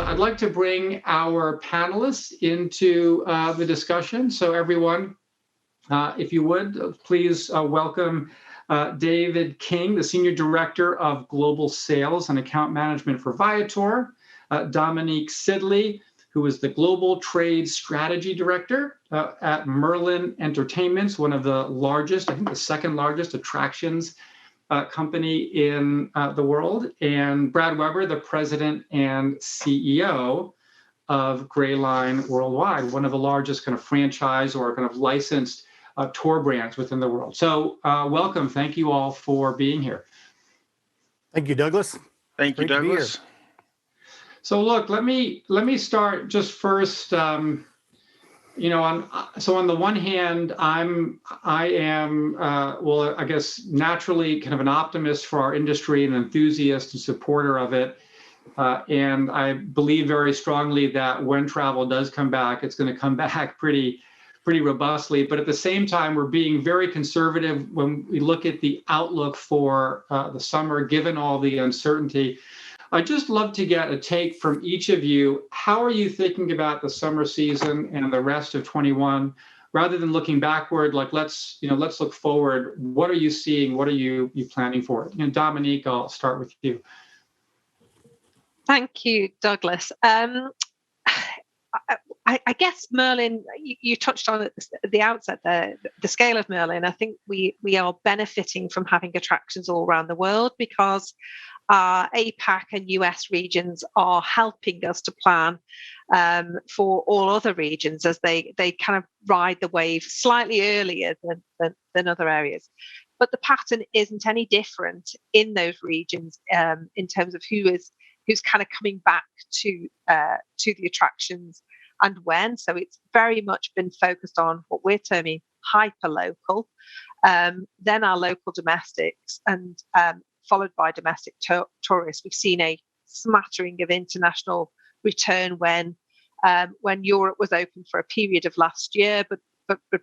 I'd like to bring our panelists into the discussion. So everyone, if you would, please welcome David King, the Senior Director of Global Sales and Account Management for Viator, Dominique Sidley, who is the Global Trade Strategy Director at Merlin Entertainments, one of the largest, I think the second largest attractions company in the world, and Brad Weber, the President and CEO of Grayline Worldwide, one of the largest kind of franchise or kind of licensed tour brands within the world. So welcome. Thank you all for being here. Thank you, Douglas. Thank you, Douglas. So look, let me start just first. So on the one hand, I am well, I guess naturally kind of an optimist for our industry, an enthusiast and supporter of it. And I believe very strongly that when travel does come back, it's going to come back pretty robustly. But at the same time, we're being very conservative when we look at the outlook for the summer, given all the uncertainty. I'd just love to get a take from each of you. How are you thinking about the summer season and the rest of 21, rather than looking backward? Like let's look forward. What are you seeing? What are you planning for? Dominique, I'll start with you. Thank you, Douglas. I guess Merlin, you touched on it at the outset there, the scale of Merlin. I think we are benefiting from having attractions all around the world because our APAC and US regions are helping us to plan for all other regions as they kind of ride the wave slightly earlier than other areas. But the pattern isn't any different in those regions in terms of who's kind of coming back to the attractions and when. So it's very much been focused on what we're terming hyper local, then our local domestics, and followed by domestic tourists. We've seen a smattering of international return when Europe was open for a period of last year, but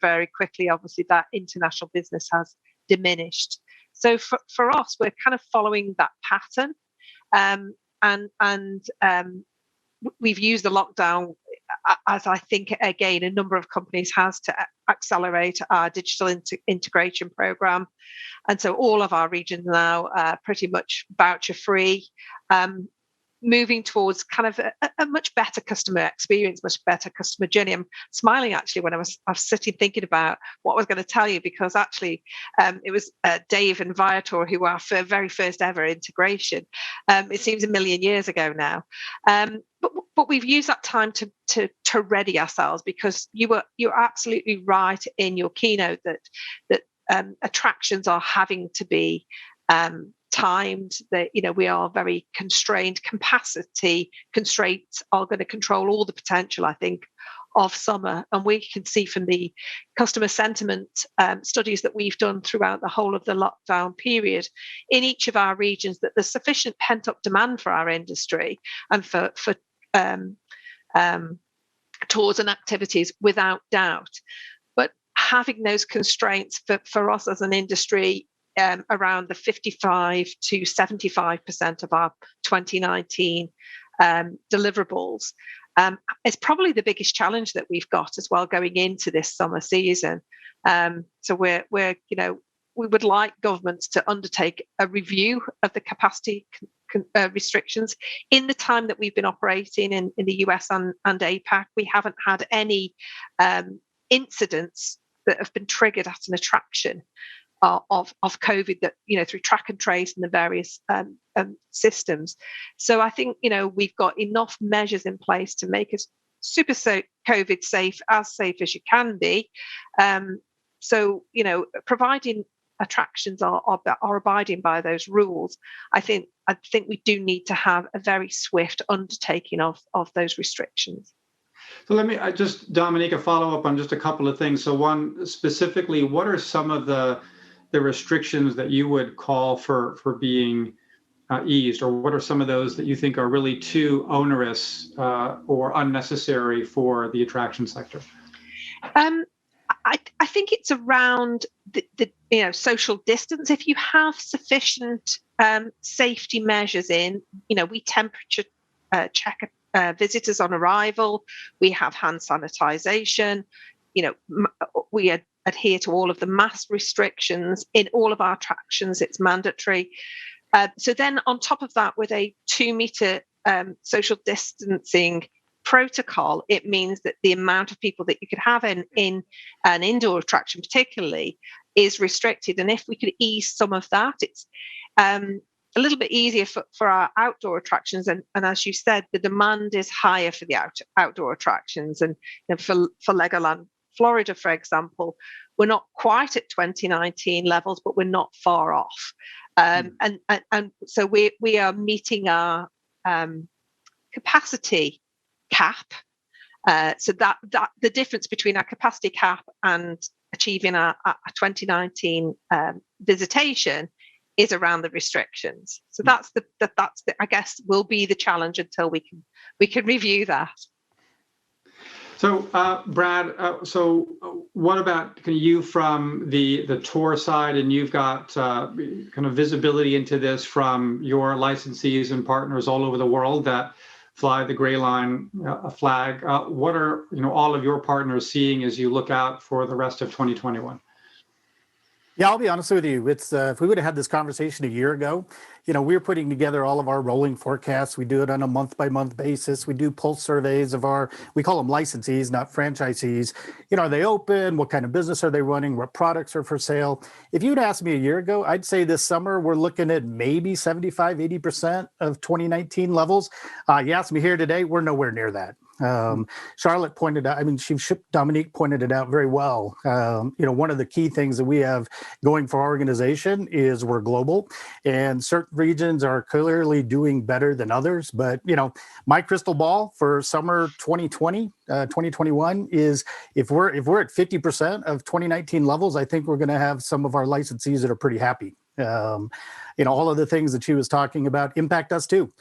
very quickly, obviously, that international business has diminished. So for us, we're kind of following that pattern, and we've used the lockdown as I think, again, a number of companies has to accelerate our digital integration program. And so all of our regions now are pretty much voucher free, moving towards kind of a much better customer experience, much better customer journey. I'm smiling actually when I was sitting thinking about what I was going to tell you, because actually it was Dave and Viator who were our very first ever integration. It seems a million years ago now. But we've used that time to ready ourselves, because you're absolutely right in your keynote that attractions are having to be timed. That we are very constrained. Capacity constraints are going to control all the potential, I think, of summer. And we can see from the customer sentiment studies that we've done throughout the whole of the lockdown period in each of our regions that there's sufficient pent-up demand for our industry and for tours and activities, without doubt. But having those constraints for us as an industry, around the 55 to 75% of our 2019 deliverables, is probably the biggest challenge that we've got as well going into this summer season. So we would like governments to undertake a review of the capacity restrictions. In the time that we've been operating in the US and APAC, we haven't had any incidents that have been triggered at an attraction of COVID, that through track and trace and the various systems. So I think we've got enough measures in place to make us super COVID safe as you can be. So providing attractions are abiding by those rules, I think we do need to have a very swift undertaking of those restrictions. So let me just, Dominique, a follow up on just a couple of things. So one, specifically, what are some of the restrictions that you would call for being eased, or what are some of those that you think are really too onerous or unnecessary for the attraction sector? I think it's around the social distance. If you have sufficient safety measures in, we temperature check visitors on arrival. We have hand sanitization. We adhere to all of the mask restrictions in all of our attractions. It's mandatory. So then on top of that, with a 2-meter social distancing protocol, it means that the amount of people that you could have in an indoor attraction particularly is restricted. And if we could ease some of that, it's a little bit easier for our outdoor attractions. And as you said, the demand is higher for the outdoor attractions. And for Legoland Florida, for example, we're not quite at 2019 levels, but we're not far off. And so we are meeting our capacity cap. So that the difference between our capacity cap and achieving our 2019 visitation is around the restrictions. So that's the I guess will be the challenge until we can review that. So Brad, so what about you from the tour side, and you've got kind of visibility into this from your licensees and partners all over the world that fly the Grayline flag. What are all of your partners seeing as you look out for the rest of 2021? Yeah, I'll be honest with you. It's if we would have had this conversation a year ago, we were putting together all of our rolling forecasts. We do it on a month-by-month basis. We do pulse surveys of we call them licensees, not franchisees. Are they open? What kind of business are they running? What products are for sale? If you'd asked me a year ago, I'd say this summer we're looking at maybe 75, 80% of 2019 levels. You asked me here today, we're nowhere near that. Charlotte pointed out, Dominique pointed it out very well. One of the key things that we have going for our organization is we're global, and certain regions are clearly doing better than others. But, my crystal ball for summer 2020, 2021 is if we're at 50% of 2019 levels, I think we're going to have some of our licensees that are pretty happy. All of the things that she was talking about impact us too.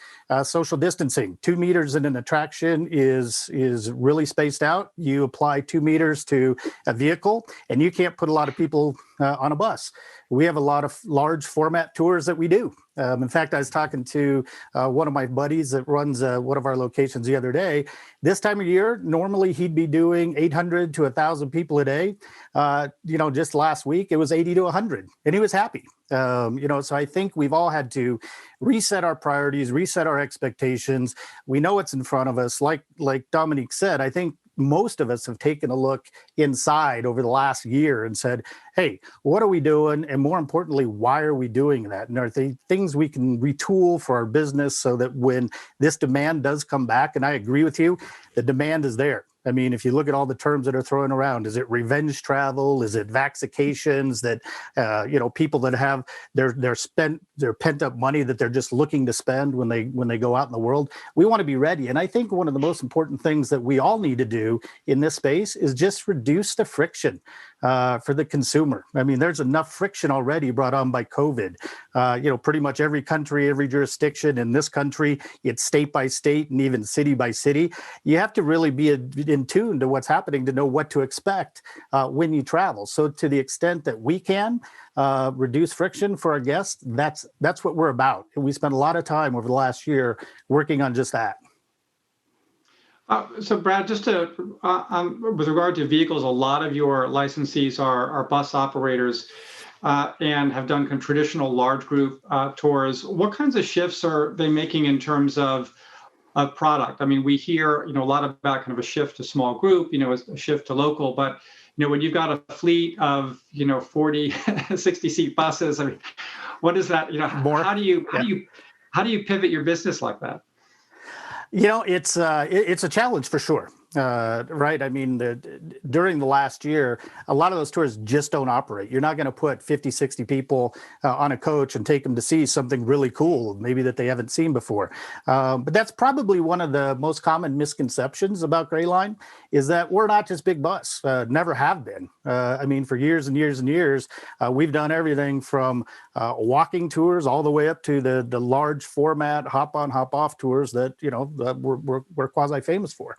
Social distancing, 2 meters in an attraction is really spaced out. You apply 2 meters to a vehicle and you can't put a lot of people on a bus. We have a lot of large format tours that we do. In fact, I was talking to one of my buddies that runs one of our locations the other day. This time of year, normally he'd be doing 800 to 1,000 people a day. Just last week, it was 80 to 100, and he was happy. So I think we've all had to reset our priorities, reset our expectations. We know what's in front of us. Like Dominique said, I think most of us have taken a look inside over the last year and said, hey, what are we doing? And more importantly, why are we doing that? And are there things we can retool for our business so that when this demand does come back, and I agree with you, the demand is there. I mean, if you look at all the terms that are thrown around, is it revenge travel? Is it vaccinations that, people that have their pent up money that they're just looking to spend when they go out in the world? We want to be ready. And I think one of the most important things that we all need to do in this space is just reduce the friction for the consumer. I mean, there's enough friction already brought on by COVID. Pretty much every country, every jurisdiction in this country, it's state by state and even city by city. You have to really be in tune to what's happening to know what to expect when you travel. So to the extent that we can reduce friction for our guests, that's what we're about. And we spent a lot of time over the last year working on just that. So Brad, just with regard to vehicles, a lot of your licensees are bus operators and have done traditional large group tours. What kinds of shifts are they making in terms of product? I mean, we hear a lot about kind of a shift to small group, a shift to local, but when you've got a fleet of 40, 60 seat buses, I mean, what is that? How do you pivot your business like that? It's a challenge for sure. Right. I mean, during the last year, a lot of those tours just don't operate. You're not going to put 50, 60 people on a coach and take them to see something really cool, maybe that they haven't seen before. But that's probably one of the most common misconceptions about Grayline is that we're not just big bus, never have been. I mean, for years and years and years, we've done everything from walking tours all the way up to the large format hop on, hop off tours that, we're quasi famous for.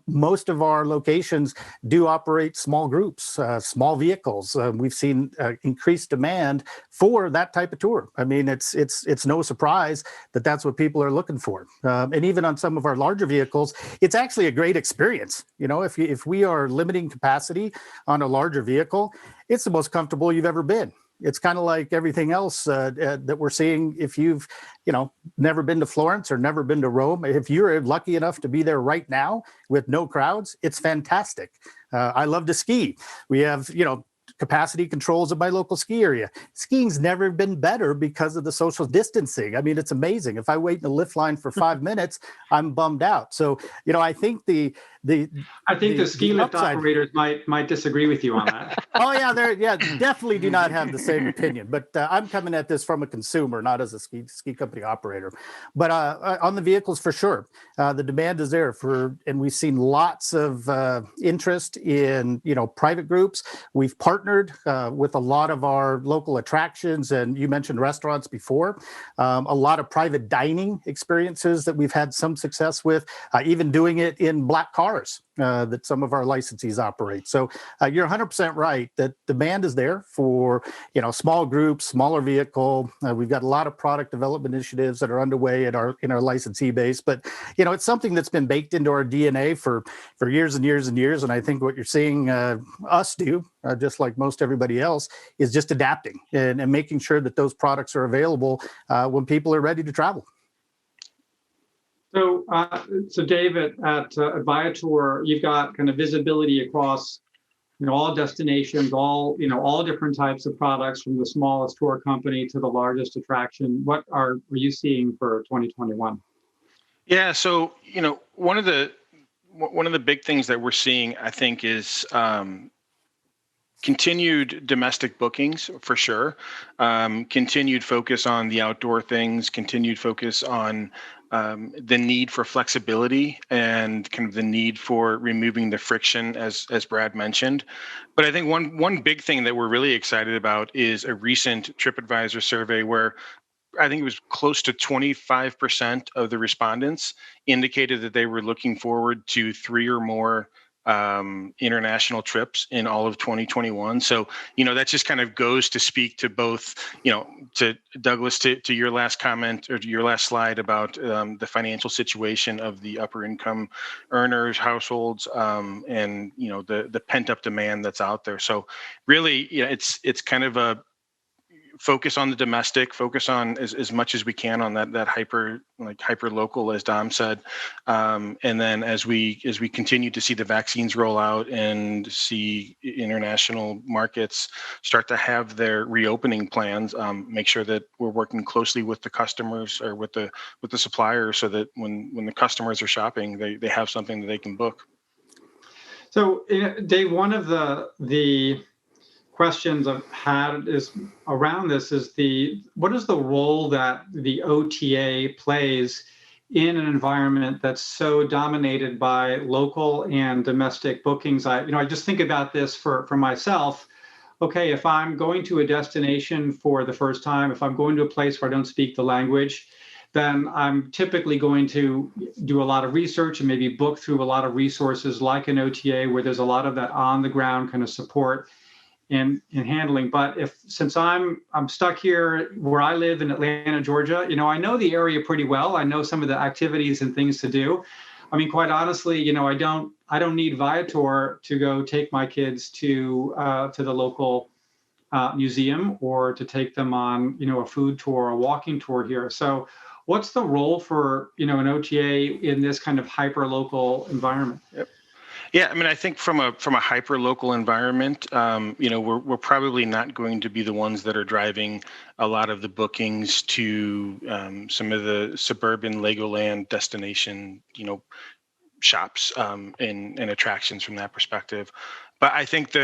Most of our locations do operate small groups, small vehicles. We've seen increased demand for that type of tour. I mean, it's no surprise that that's what people are looking for. And even on some of our larger vehicles, it's actually a great experience. You know, if we are limiting capacity on a larger vehicle, it's the most comfortable you've ever been. It's kind of like everything else that we're seeing. If you've, never been to Florence or never been to Rome, if you're lucky enough to be there right now with no crowds, it's fantastic. I love to ski. We have, capacity controls at my local ski area. Skiing's never been better because of the social distancing. I mean, it's amazing. If I wait in the lift line for 5 minutes, I'm bummed out. So, I think the ski lift operators might disagree with you on that. Oh yeah, definitely do not have the same opinion. But I'm coming at this from a consumer, not as a ski company operator. But on the vehicles, for sure, the demand is there and we've seen lots of interest in private groups. We've partnered with a lot of our local attractions, and you mentioned restaurants before. A lot of private dining experiences that we've had some success with, even doing it in black cars that some of our licensees operate. So you're 100% right that demand is there for small groups, smaller vehicle. We've got a lot of product development initiatives that are underway in our licensee base, but it's something that's been baked into our DNA for years and years and years. And I think what you're seeing us do, just like most everybody else, is just adapting and making sure that those products are available when people are ready to travel. So, David, at Viator, you've got kind of visibility across, all destinations, all different types of products, from the smallest tour company to the largest attraction. What are you seeing for 2021? Yeah, so one of the big things that we're seeing, I think, is continued domestic bookings for sure. Continued focus on the outdoor things. Continued focus on the need for flexibility and kind of the need for removing the friction, as Brad mentioned. But I think one big thing that we're really excited about is a recent TripAdvisor survey where I think it was close to 25% of the respondents indicated that they were looking forward to 3 or more international trips in all of 2021. So, that just kind of goes to speak to both, to Douglas, to your last comment or to your last slide about the financial situation of the upper income earners, households, and, the pent up demand that's out there. So really, it's kind of a focus on the domestic, focus on as much as we can on that hyper local, as Dom said, and then as we continue to see the vaccines roll out and see international markets start to have their reopening plans, make sure that we're working closely with the customers or with the suppliers so that when the customers are shopping, they have something that they can book. So, Dave, one of the questions I've had is around this is what is the role that the OTA plays in an environment that's so dominated by local and domestic bookings? I just think about this for myself. Okay, if I'm going to a destination for the first time, if I'm going to a place where I don't speak the language, then I'm typically going to do a lot of research and maybe book through a lot of resources like an OTA, where there's a lot of that on the ground kind of support in handling. But since I'm stuck here where I live in Atlanta, Georgia, I know the area pretty well. I know some of the activities and things to do. I mean, quite honestly, I don't need Viator to go take my kids to the local museum or to take them on, a food tour, a walking tour here. So what's the role for, an OTA in this kind of hyper local environment? Yep. Yeah, I mean, I think from a hyper local environment, we're probably not going to be the ones that are driving a lot of the bookings to some of the suburban Legoland destination, shops and attractions from that perspective. But I think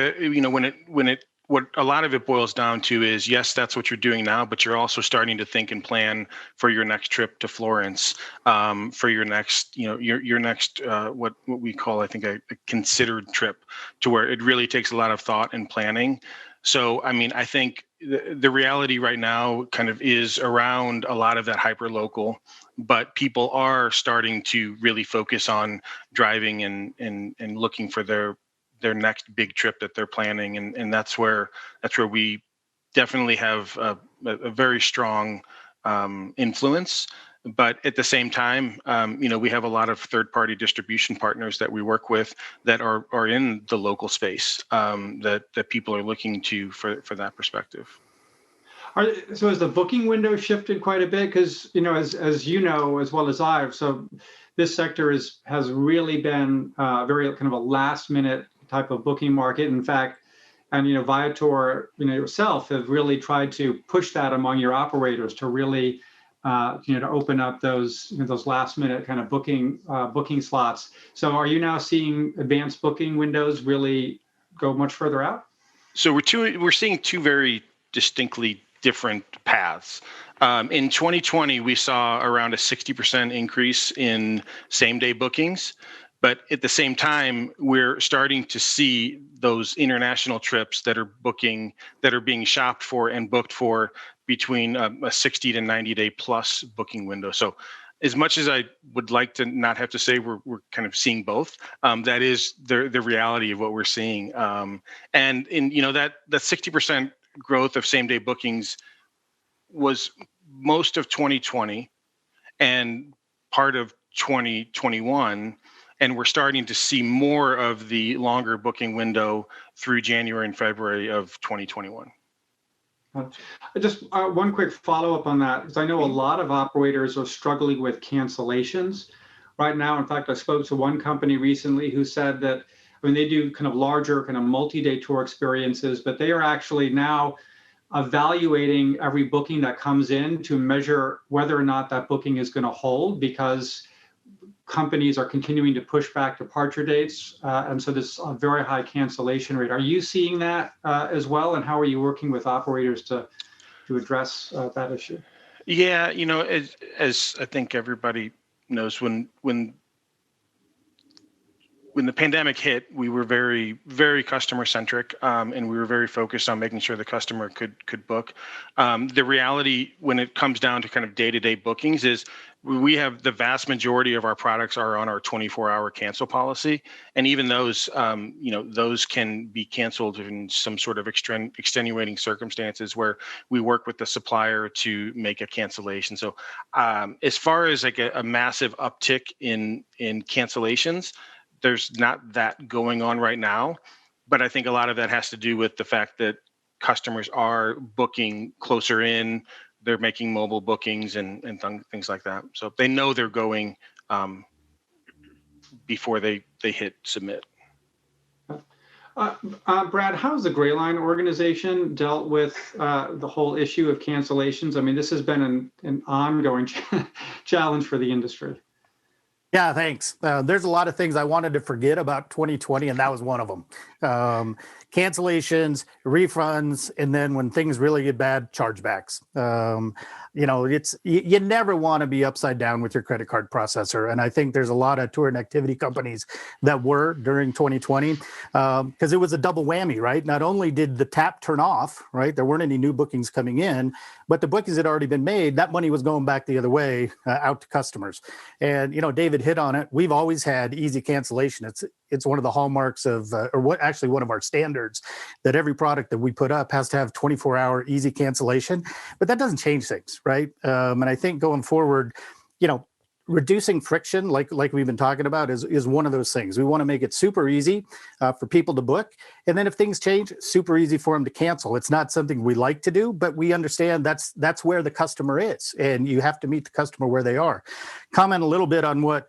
what a lot of it boils down to is, yes, that's what you're doing now, but you're also starting to think and plan for your next trip to Florence, for your next, your next, what we call, I think, a considered trip, to where it really takes a lot of thought and planning. So, I mean, I think the reality right now kind of is around a lot of that hyper local, but people are starting to really focus on driving and looking for their next big trip that they're planning, and that's where we definitely have a very strong influence. But at the same time, we have a lot of third-party distribution partners that we work with that are in the local space, that people are looking to for that perspective. So has the booking window shifted quite a bit? Because as you know as well as I, so this sector has really been very kind of a last-minute type of booking market. In fact, and Viator, yourself have really tried to push that among your operators to really to open up those those last-minute kind of booking slots. So are you now seeing advanced booking windows really go much further out? So we're seeing two very distinctly different paths. In 2020, we saw around a 60% increase in same-day bookings, but at the same time, we're starting to see those international trips that are being shopped for and booked for between a 60 to 90-day plus booking window. So, as much as I would like to not have to say we're kind of seeing both, that is the reality of what we're seeing. And in that 60% growth of same day bookings was most of 2020 and part of 2021, and we're starting to see more of the longer booking window through January and February of 2021. Just one quick follow-up on that, because I know a lot of operators are struggling with cancellations right now. In fact, I spoke to one company recently who said that, they do kind of larger kind of multi-day tour experiences, but they are actually now evaluating every booking that comes in to measure whether or not that booking is going to hold, because companies are continuing to push back departure dates, and so there's a very high cancellation rate. Are you seeing that as well, and how are you working with operators to address that issue? Yeah, as I think everybody knows, when the pandemic hit, we were very, very customer centric, and we were very focused on making sure the customer could book. The reality when it comes down to kind of day-to-day bookings is we have the vast majority of our products are on our 24-hour cancel policy, and even those, those can be canceled in some sort of extenuating circumstances where we work with the supplier to make a cancellation. So, as far as like a massive uptick in cancellations, there's not that going on right now, but I think a lot of that has to do with the fact that customers are booking closer in, they're making mobile bookings and things like that. So they know they're going before they hit submit. Brad, how has the Grayline organization dealt with the whole issue of cancellations? This has been an ongoing challenge for the industry. Yeah, thanks. There's a lot of things I wanted to forget about 2020, and that was one of them. Cancellations, refunds, and then when things really get bad, chargebacks. You never want to be upside down with your credit card processor. And I think there's a lot of tour and activity companies that were during 2020 because it was a double whammy, right? Not only did the tap turn off, right? There weren't any new bookings coming in, but the bookings had already been made. That money was going back the other way out to customers. And, David hit on it. We've always had easy cancellation. It's one of the hallmarks of, actually one of our standards, that every product that we put up has to have 24-hour easy cancellation. But that doesn't change things, right? And I think going forward, reducing friction, like we've been talking about, is one of those things. We want to make it super easy for people to book. And then if things change, super easy for them to cancel. It's not something we like to do, but we understand that's where the customer is. And you have to meet the customer where they are. Comment a little bit on what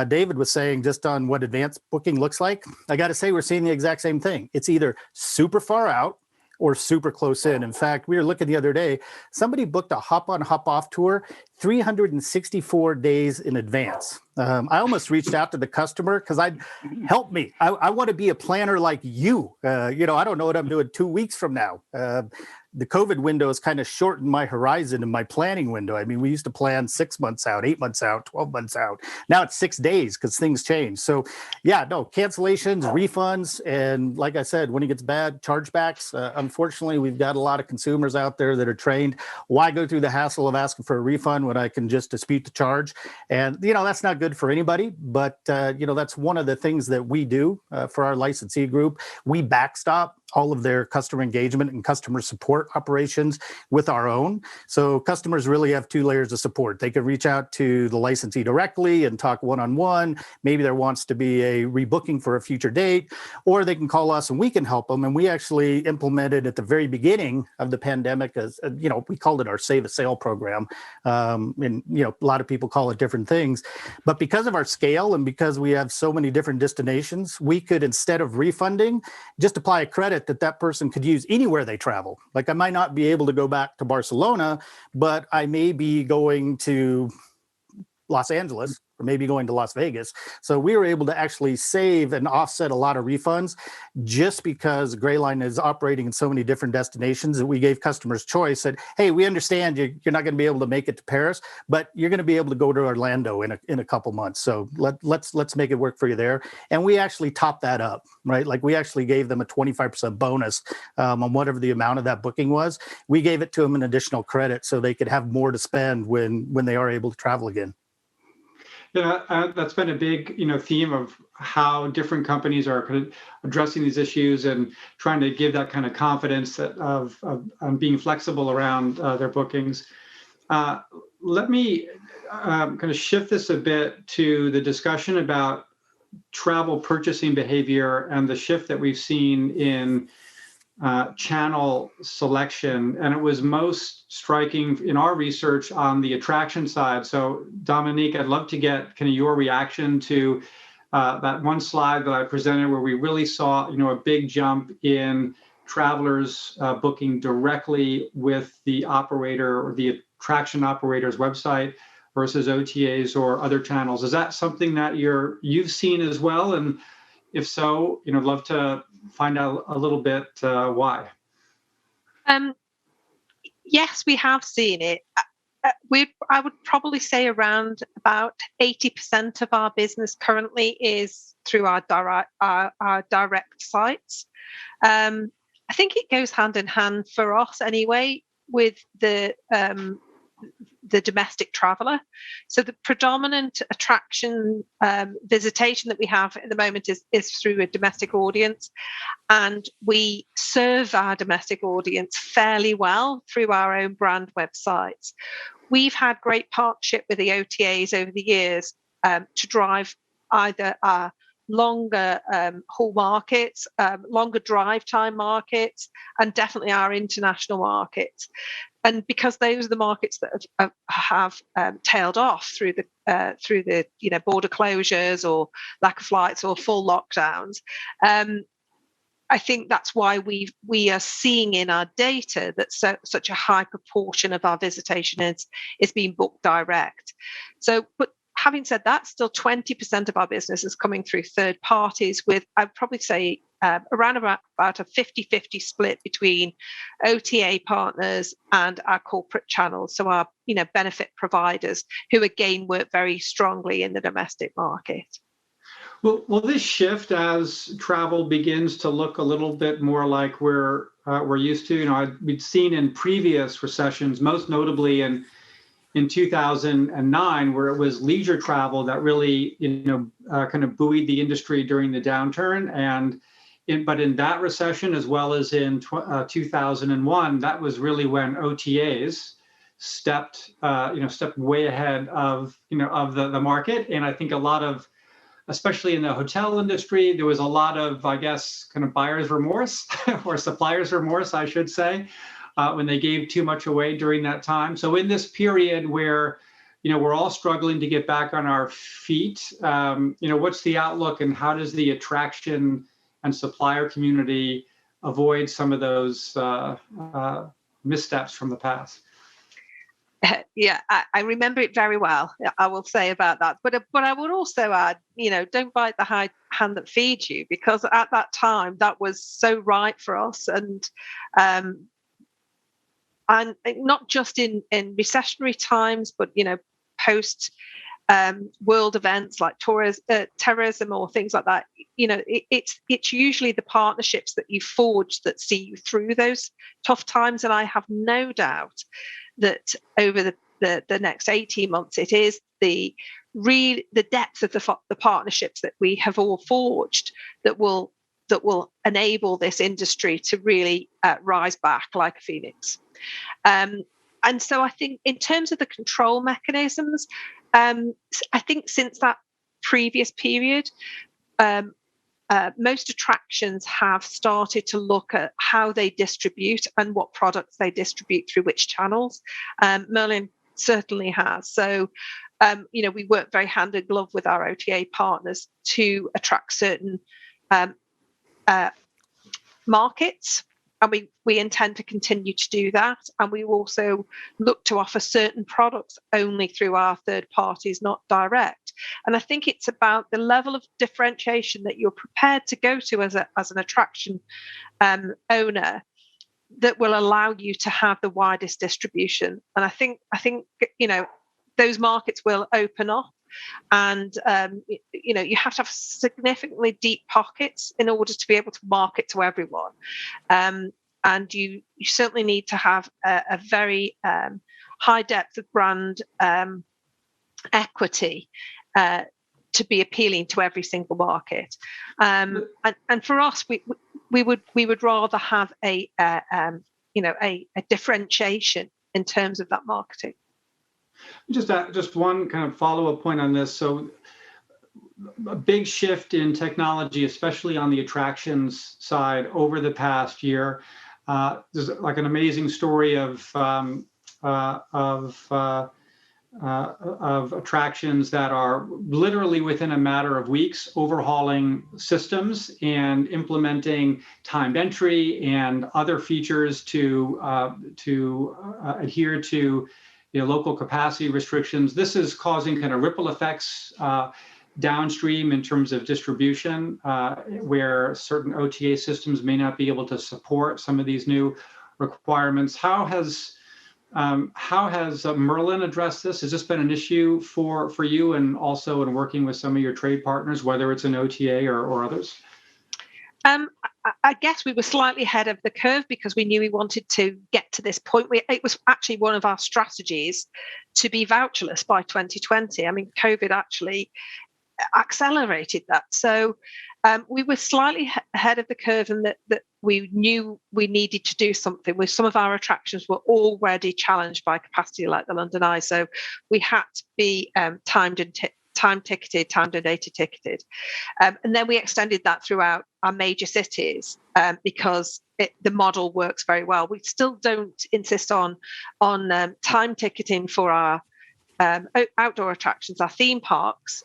David was saying, just on what advanced booking looks like. I got to say, we're seeing the exact same thing. It's either super far out or super close in. In fact, we were looking the other day, somebody booked a hop-on, hop-off tour 364 days in advance. I almost reached out to the customer because help me. I want to be a planner like you. I don't know what I'm doing 2 weeks from now. the COVID window has kind of shortened my horizon and my planning window. I mean, we used to plan 6 months out, 8 months out, 12 months out. Now it's 6 days because things change. So yeah, no, cancellations, refunds, and like I said, when it gets bad, chargebacks. Unfortunately, we've got a lot of consumers out there that are trained. Why go through the hassle of asking for a refund when I can just dispute the charge? And, that's not good for anybody. But, that's one of the things that we do for our licensee group. We backstop all of their customer engagement and customer support operations with our own. So customers really have 2 layers of support. They can reach out to the licensee directly and talk one-on-one. Maybe there wants to be a rebooking for a future date, or they can call us and we can help them. And we actually implemented at the very beginning of the pandemic, as we called it our Save a Sale program. And a lot of people call it different things. But because of our scale and because we have so many different destinations, we could, instead of refunding, just apply a credit that person could use anywhere they travel. Like I might not be able to go back to Barcelona, but I may be going to Los Angeles or maybe going to Las Vegas. So we were able to actually save and offset a lot of refunds just because Grayline is operating in so many different destinations that we gave customers choice. Said, hey, we understand you're not going to be able to make it to Paris, but you're going to be able to go to Orlando in a couple months. So let's make it work for you there. And we actually topped that up, right? Like we actually gave them a 25% bonus on whatever the amount of that booking was. We gave it to them an additional credit so they could have more to spend when they are able to travel again. Yeah, that's been a big, theme of how different companies are kind of addressing these issues and trying to give that kind of confidence of being flexible around their bookings. Let me kind of shift this a bit to the discussion about travel purchasing behavior and the shift that we've seen in channel selection, and it was most striking in our research on the attraction side. So Dominique, I'd love to get kind of your reaction to that one slide that I presented where we really saw a big jump in travelers booking directly with the operator or the attraction operator's website versus OTAs or other channels. Is that something that you've seen as well? And if so, I'd love to find out a little bit why. Yes, we have seen it. I would probably say around about 80% of our business currently is through our direct sites. I think it goes hand in hand for us anyway with the domestic traveller. So the predominant attraction visitation that we have at the moment is through a domestic audience, and we serve our domestic audience fairly well through our own brand websites. We've had great partnership with the OTAs over the years to drive either our longer haul markets, longer drive time markets, and definitely our international markets. And because those are the markets that have tailed off through the border closures or lack of flights or full lockdowns, I think that's why we are seeing in our data that such a high proportion of our visitation is being booked direct. So, but having said that, still 20% of our business is coming through third parties, with I'd probably say around about a 50-50 split between OTA partners and our corporate channels, so our benefit providers, who again work very strongly in the domestic market. Will this shift as travel begins to look a little bit more like we're used to? We'd seen in previous recessions, most notably in 2009, where it was leisure travel that really kind of buoyed the industry during the downturn, but in that recession, as well as in 2001, that was really when OTAs stepped way ahead of the market. And I think a lot of, especially in the hotel industry, there was a lot of, I guess, kind of buyer's remorse or supplier's remorse, I should say, when they gave too much away during that time. So in this period where we're all struggling to get back on our feet, what's the outlook, and how does the attraction and supplier community avoid some of those missteps from the past? Yeah, I remember it very well, I will say about that. But I would also add, don't bite the hand that feeds you, because at that time that was so right for us. And and not just in recessionary times, but post world events like terrorism or things like that. It's usually the partnerships that you forge that see you through those tough times. And I have no doubt that over the next 18 months, it is the depth of the partnerships that we have all forged that will enable this industry to really rise back like a phoenix. And so I think in terms of the control mechanisms, I think since that previous period, most attractions have started to look at how they distribute and what products they distribute through which channels. Merlin certainly has. So, we work very hand in glove with our OTA partners to attract certain markets. And we intend to continue to do that. And we also look to offer certain products only through our third parties, not direct. And I think it's about the level of differentiation that you're prepared to go to as an attraction owner that will allow you to have the widest distribution. And I think those markets will open up. And you have to have significantly deep pockets in order to be able to market to everyone, and you certainly need to have a very high depth of brand equity to be appealing to every single market. And for us, we would rather have a differentiation in terms of that marketing. Just one kind of follow-up point on this. So a big shift in technology, especially on the attractions side over the past year. There's like an amazing story of attractions that are literally within a matter of weeks overhauling systems and implementing timed entry and other features to adhere to local capacity restrictions. This is causing kind of ripple effects downstream in terms of distribution, where certain OTA systems may not be able to support some of these new requirements. How has Merlin addressed this? Has this been an issue for you, and also in working with some of your trade partners, whether it's an OTA or others? I guess we were slightly ahead of the curve because we knew we wanted to get to this point. It was actually one of our strategies to be voucherless by 2020. I mean, COVID actually accelerated that. So we were slightly ahead of the curve, and that we knew we needed to do something. With some of our attractions were already challenged by capacity, like the London Eye. So we had to be timed and data ticketed. And then we extended that throughout our major cities because the model works very well. We still don't insist on time ticketing for our outdoor attractions, our theme parks,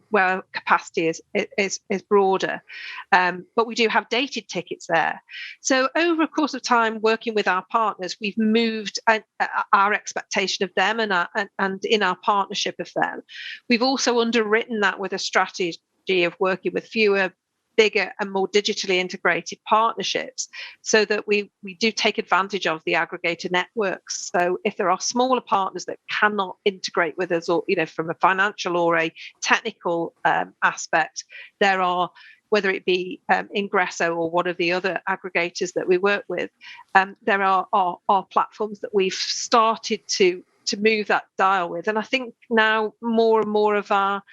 where capacity is broader. But we do have dated tickets there. So over a course of time working with our partners, we've moved our expectation of them and in our partnership of them. We've also underwritten that with a strategy of working with fewer, bigger and more digitally integrated partnerships, so that we do take advantage of the aggregator networks. So if there are smaller partners that cannot integrate with us, or from a financial or a technical aspect, there are, whether it be Ingresso or one of the other aggregators that we work with, there are platforms that we've started to move that dial with. And I think now more and more of our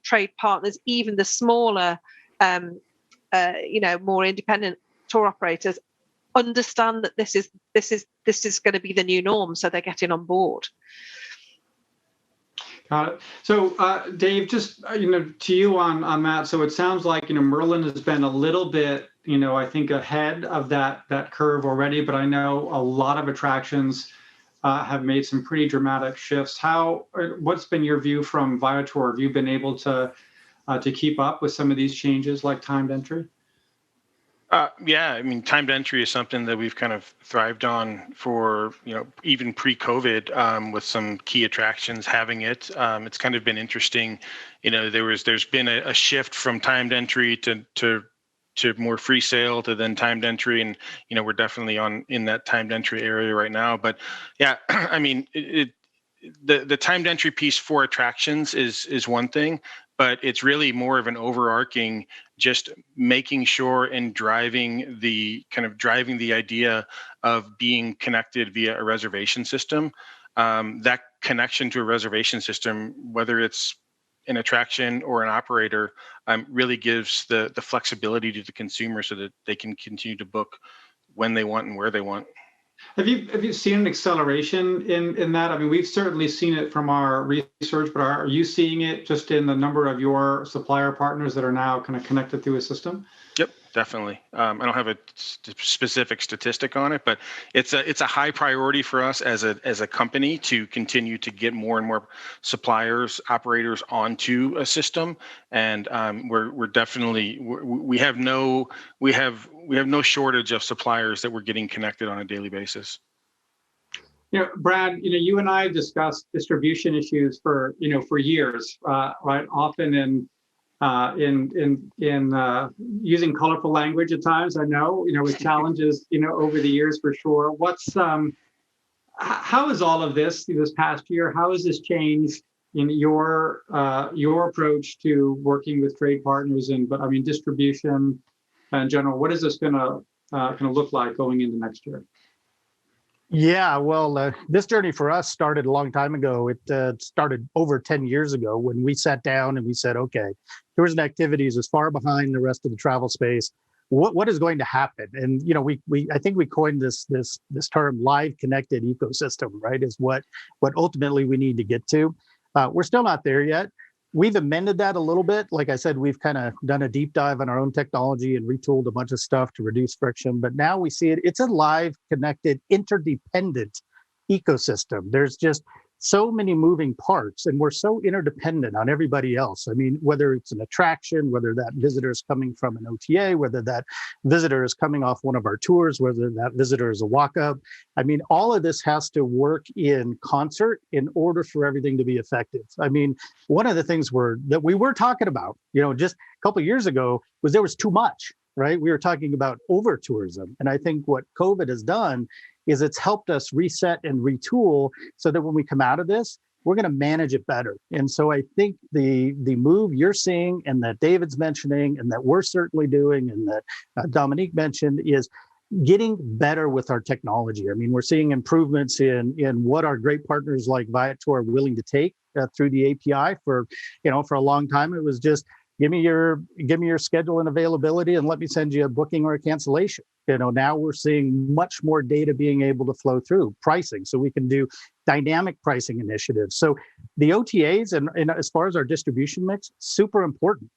trade partners, even the smaller more independent tour operators, understand that this is going to be the new norm, so they're getting on board. Got it. So Dave, just to you on that. So it sounds like Merlin has been a little bit I think ahead of that curve already, but I know a lot of attractions have made some pretty dramatic shifts. What's been your view from Viator? Have you been able to keep up with some of these changes like timed entry? Yeah, I mean, timed entry is something that we've kind of thrived on for, even pre-COVID, with some key attractions having it. It's kind of been interesting. There's been a shift from timed entry to to more free sale to then timed entry, and we're definitely in that timed entry area right now. But yeah, I mean, the timed entry piece for attractions is one thing, but it's really more of an overarching, just making sure and driving the idea of being connected via a reservation system. That connection to a reservation system, whether it's an attraction or an operator, really gives the flexibility to the consumer so that they can continue to book when they want and where they want. Have you seen an acceleration in that? I mean, we've certainly seen it from our research, but are you seeing it just in the number of your supplier partners that are now kind of connected through a system? Yep, definitely. I don't have a specific statistic on it, but it's a high priority for us as a company to continue to get more and more suppliers, operators onto a system, and we're definitely we have no shortage of suppliers that we're getting connected on a daily basis. Brad, you and I discussed distribution issues for years, right? Often in using colorful language at times, I know, with challenges, over the years for sure. How is all of this past year, how has this changed in your approach to working with trade partners but distribution in general? What is this going to look like going into next year? Yeah, well, this journey for us started a long time ago. It started over 10 years ago when we sat down and we said, okay, tourism activities is far behind the rest of the travel space. What is going to happen? And I think we coined this term, live connected ecosystem, right? Is what ultimately we need to get to. We're still not there yet. We've amended that a little bit. Like I said, we've kind of done a deep dive on our own technology and retooled a bunch of stuff to reduce friction. But now we see it's a live, connected, interdependent ecosystem. There's just so many moving parts, and we're so interdependent on everybody else. I mean, whether it's an attraction, whether that visitor is coming from an OTA, whether that visitor is coming off one of our tours, whether that visitor is a walk-up. I mean, all of this has to work in concert in order for everything to be effective. I mean, one of the things that we were talking about, just a couple of years ago was there was too much, right? We were talking about over tourism. And I think what COVID has done is it's helped us reset and retool so that when we come out of this, we're going to manage it better. And so I think the move you're seeing and that David's mentioning and that we're certainly doing and that Dominique mentioned is getting better with our technology. I mean, we're seeing improvements in what our great partners like Viator are willing to take through the API. For a long time, it was just give me your schedule and availability and let me send you a booking or a cancellation. Now we're seeing much more data being able to flow through pricing, so we can do dynamic pricing initiatives. So the OTAs and as far as our distribution mix, super important.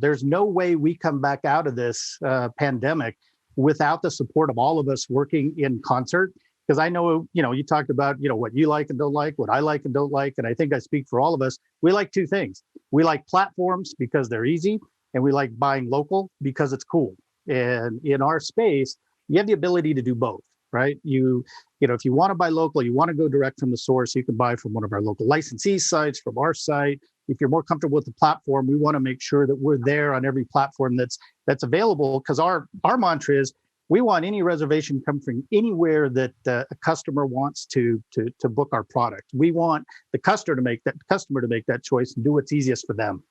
There's no way we come back out of this pandemic without the support of all of us working in concert. Because I know, you talked about, what you like and don't like, what I like and don't like. And I think I speak for all of us. We like two things. We like platforms because they're easy, and we like buying local because it's cool. And in our space, you have the ability to do both, right? If you want to buy local, you want to go direct from the source, you can buy from one of our local licensee sites, from our site. If you're more comfortable with the platform, we want to make sure that we're there on every platform that's available, because our mantra is we want any reservation come from anywhere that a customer wants to book our product. We want the customer to make that choice and do what's easiest for them.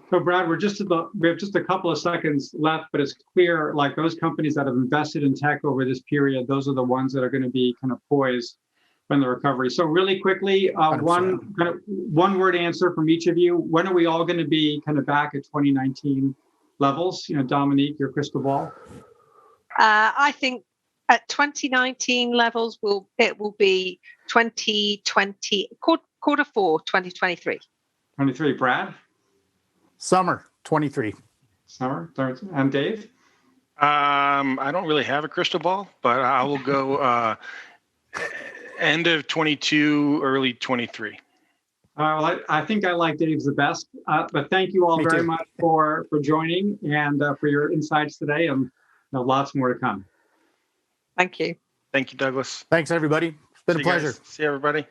So Brad, we have just a couple of seconds left, but it's clear, like those companies that have invested in tech over this period, those are the ones that are going to be kind of poised when the recovery. So really quickly, one word answer from each of you. When are we all going to be kind of back at 2019 levels? Dominique, your crystal ball. I think at 2019 levels, it will be 2020, quarter four, 2023. 23, Brad? Summer 23. Summer, and Dave? I don't really have a crystal ball, but I will go end of 22, early 23. Well, I think I like Dave's the best, but thank you all very much for joining and for your insights today, and lots more to come. Thank you. Thank you, Douglas. Thanks, everybody. It's been a pleasure. See you, everybody.